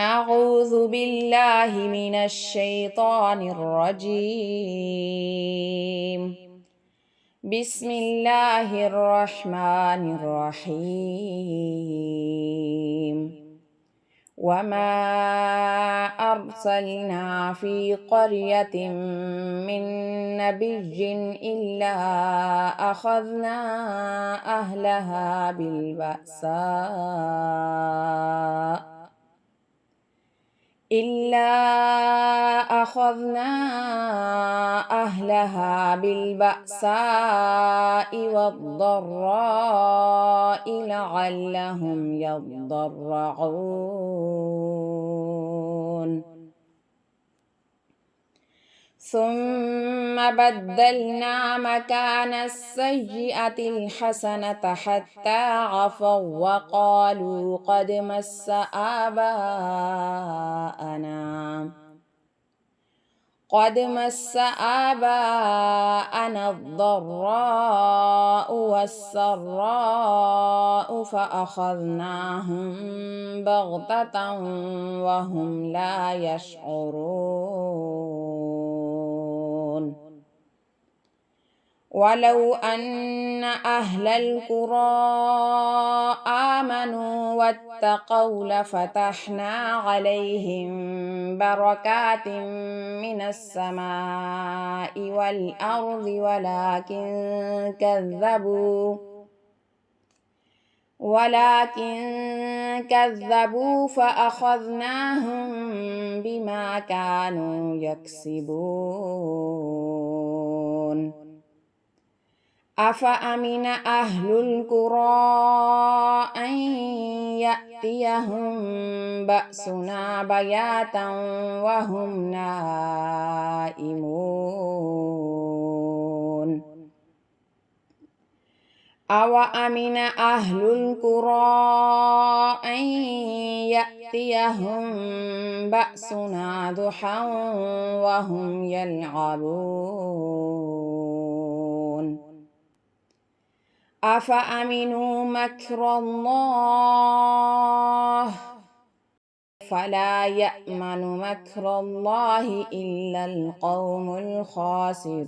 أعوذ بالله من الشيطان الرجيم. بسم الله الرحمن الرحيم. وما أرسلنا في قرية من نبي إلا أخذنا أهلها بالبأساء والضراء لعلهم يضرعون. ثم بدلنا مكان السيئة الحسنة حتى عفوا وقالوا قد مس آباءنا الضراء والسراء فأخذناهم بغتة وهم لا يشعرون. ولو أن أهل القرى آمنوا واتقوا لفتحنا عليهم بركات من السماء والأرض ولكن كذبوا فأخذناهم بما كانوا يكسبون. أفأمن أهل القرى أن يأتيهم بأسنا بياتا وهم نائمون. أوأمن أهل القرى أن يأتيهم بأسنا ضحى وهم يلعبون. أفأمنوا مكر الله فلا يأمن مكر الله إلا القوم الخاسرون.